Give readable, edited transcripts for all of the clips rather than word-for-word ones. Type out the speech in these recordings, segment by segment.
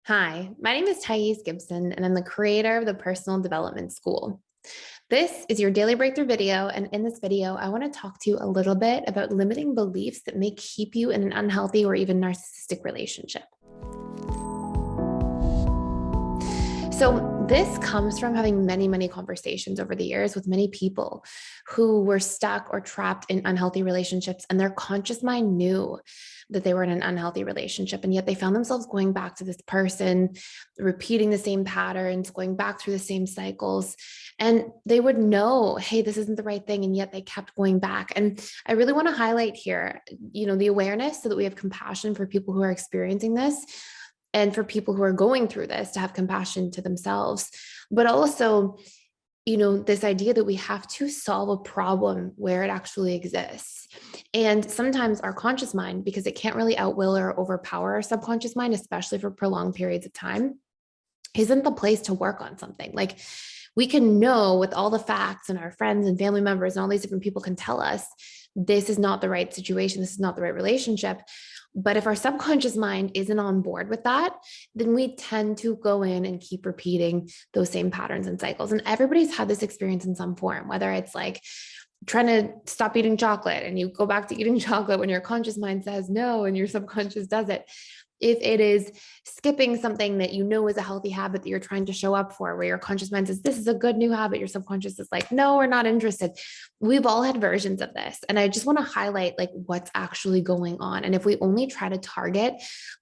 Hi, my name is Gibson, and I'm the creator of the Personal Development School. This is your daily breakthrough video, and in this video, I want to talk to you a little bit about limiting beliefs that may keep you in an unhealthy or even narcissistic relationship. So this comes from having many conversations over the years with many people who were stuck or trapped in unhealthy relationships, and their conscious mind knew that they were in an unhealthy relationship, and yet they found themselves going back to this person, repeating the same patterns, going back through the same cycles, and they would know, hey, this isn't the right thing, and yet they kept going back. And I really want to highlight here, the awareness so that we have compassion for people who are experiencing this, and for people who are going through this to have compassion to themselves, but also, this idea that we have to solve a problem where it actually exists. And sometimes our conscious mind, because it can't really outwill or overpower our subconscious mind, especially for prolonged periods of time, isn't the place to work on something. Like, we can know with all the facts, and our friends and family members and all these different people can tell us this is not the right situation, this is not the right relationship. But if our subconscious mind isn't on board with that, then we tend to go in and keep repeating those same patterns and cycles. And everybody's had this experience in some form, whether it's like trying to stop eating chocolate and you go back to eating chocolate when your conscious mind says no and your subconscious does it. If it is skipping something that you know is a healthy habit that you're trying to show up for, where your conscious mind says, this is a good new habit, your subconscious is like, no, we're not interested. We've all had versions of this. And I just want to highlight like what's actually going on. And if we only try to target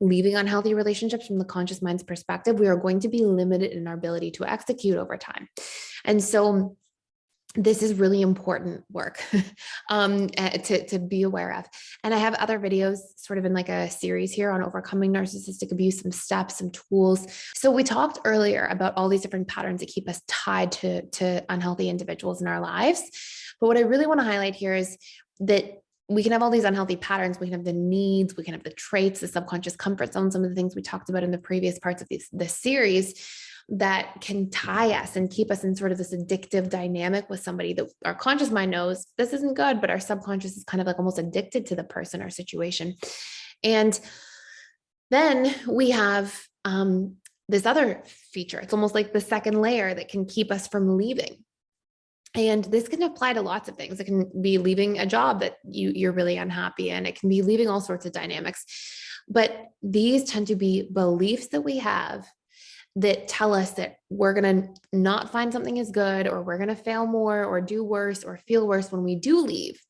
leaving unhealthy relationships from the conscious mind's perspective, we are going to be limited in our ability to execute over time. And so this is really important work to be aware of. And I have other videos sort of in like a series here on overcoming narcissistic abuse, some steps, some tools. So we talked earlier about all these different patterns that keep us tied to unhealthy individuals in our lives. But what I really want to highlight here is that we can have all these unhealthy patterns. We can have the needs, we can have the traits, the subconscious comfort zone, some of the things we talked about in the previous parts of this series that can tie us and keep us in sort of this addictive dynamic with somebody that our conscious mind knows this isn't good, but our subconscious is kind of like almost addicted to the person or situation. And then we have this other feature. It's almost like the second layer that can keep us from leaving. And this can apply to lots of things. It can be leaving a job that you're really unhappy in. It can be leaving all sorts of dynamics. But these tend to be beliefs that we have that tell us that we're going to not find something as good, or we're going to fail more or do worse or feel worse when we do leave.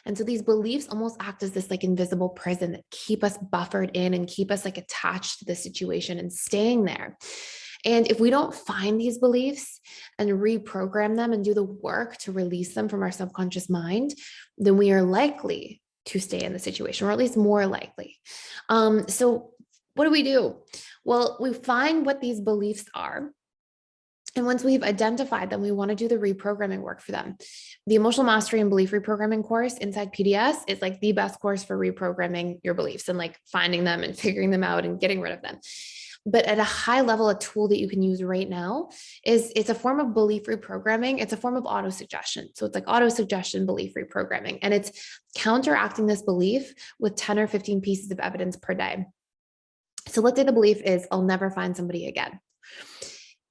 And so these beliefs almost act as this like invisible prison that keep us buffered in and keep us like attached to the situation and staying there. And if we don't find these beliefs and reprogram them and do the work to release them from our subconscious mind, then we are likely to stay in the situation, or at least more likely. So what do we do? Well, we find what these beliefs are. And once we've identified them, we want to do the reprogramming work for them. The Emotional Mastery and Belief Reprogramming course inside PDS is like the best course for reprogramming your beliefs and like finding them and figuring them out and getting rid of them. But at a high level, a tool that you can use right now is it's a form of belief reprogramming. It's a form of auto-suggestion. So it's like auto-suggestion, belief reprogramming. And it's counteracting this belief with 10 or 15 pieces of evidence per day. So let's say the belief is, I'll never find somebody again.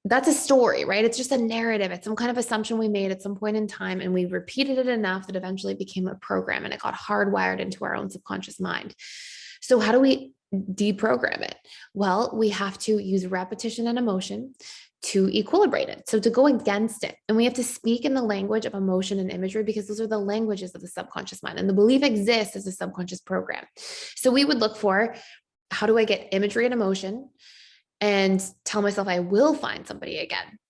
That's a story, right? It's just a narrative. It's some kind of assumption we made at some point in time, and we repeated it enough that eventually it became a program and it got hardwired into our own subconscious mind. So how do we deprogram it? Well, we have to use repetition and emotion to equilibrate it. So to go against it. And we have to speak in the language of emotion and imagery, because those are the languages of the subconscious mind. And the belief exists as a subconscious program. So we would look for, how do I get imagery and emotion and tell myself I will find somebody again?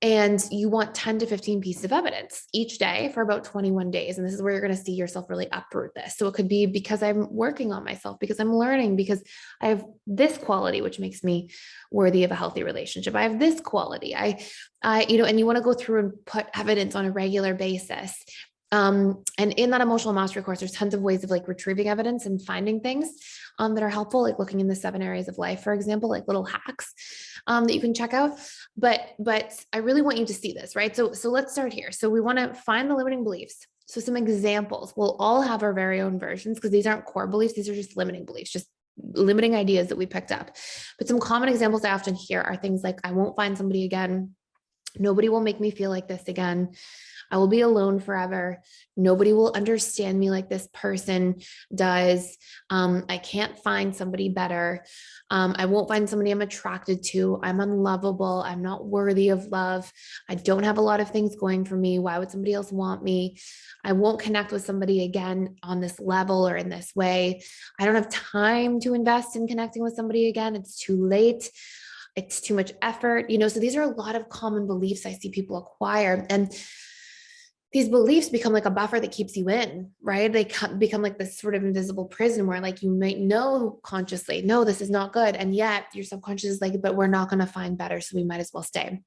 And you want 10 to 15 pieces of evidence each day for about 21 days. And this is where you're going to see yourself really uproot this. So it could be because I'm working on myself, because I'm learning, because I have this quality, which makes me worthy of a healthy relationship. I have this quality. And you want to go through and put evidence on a regular basis. And in that emotional mastery course, there's tons of ways of like retrieving evidence and finding things that are helpful, like looking in the 7 areas of life, for example, like little hacks that you can check out. But I really want you to see this, right? So let's start here. So we want to find the limiting beliefs. So some examples, we'll all have our very own versions, because these aren't core beliefs. These are just limiting beliefs, just limiting ideas that we picked up. But some common examples I often hear are things like, I won't find somebody again. Nobody will make me feel like this again. I will be alone forever. Nobody will understand me like this person does. I can't find somebody better. I won't find somebody I'm attracted to. I'm unlovable. I'm not worthy of love. I don't have a lot of things going for me. Why would somebody else want me? I won't connect with somebody again on this level or in this way. I don't have time to invest in connecting with somebody again. It's too late. It's too much effort, so these are a lot of common beliefs I see people acquire. And these beliefs become like a buffer that keeps you in, right? They become like this sort of invisible prison where like you might know consciously, no, this is not good. And yet your subconscious is like, but we're not going to find better. So we might as well stay.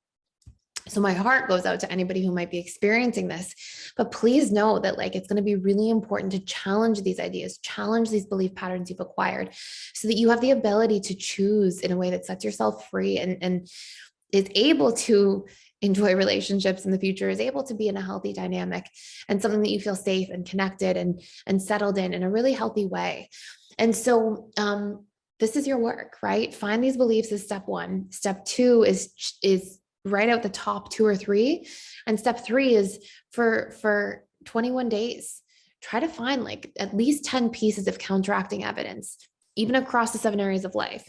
So my heart goes out to anybody who might be experiencing this, but please know that like, it's going to be really important to challenge these ideas, challenge these belief patterns you've acquired so that you have the ability to choose in a way that sets yourself free and is able to enjoy relationships in the future, is able to be in a healthy dynamic and something that you feel safe and connected and settled in a really healthy way. And so, this is your work, right? Find these beliefs is step one. Step two is write out the top 2 or 3. And step 3 is for 21 days, try to find like at least 10 pieces of counteracting evidence, even across the 7 areas of life.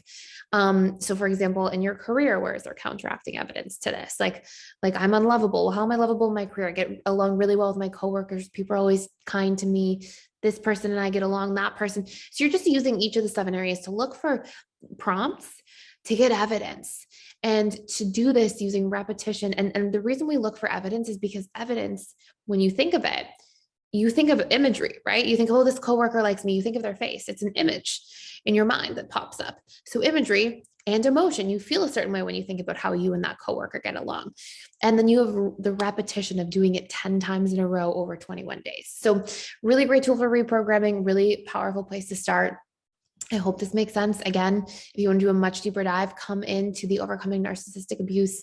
So for example, in your career, where is there counteracting evidence to this? Like I'm unlovable. How am I lovable in my career? I get along really well with my coworkers. People are always kind to me. This person and I get along, that person. So you're just using each of the 7 areas to look for prompts to get evidence. And to do this using repetition. And the reason we look for evidence is because evidence, when you think of it, you think of imagery, right? You think, oh, this coworker likes me. You think of their face. It's an image in your mind that pops up. So imagery and emotion, you feel a certain way when you think about how you and that coworker get along. And then you have the repetition of doing it 10 times in a row over 21 days. So really great tool for reprogramming, really powerful place to start. I hope this makes sense. Again, if you want to do a much deeper dive, come into the Overcoming Narcissistic Abuse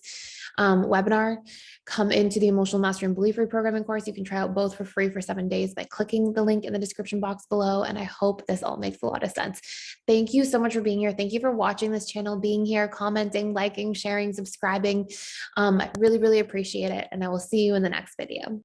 webinar, come into the Emotional Mastery and Belief Reprogramming course. You can try out both for free for 7 days by clicking the link in the description box below. And I hope this all makes a lot of sense. Thank you so much for being here. Thank you for watching this channel, being here, commenting, liking, sharing, subscribing. I really, really appreciate it. And I will see you in the next video.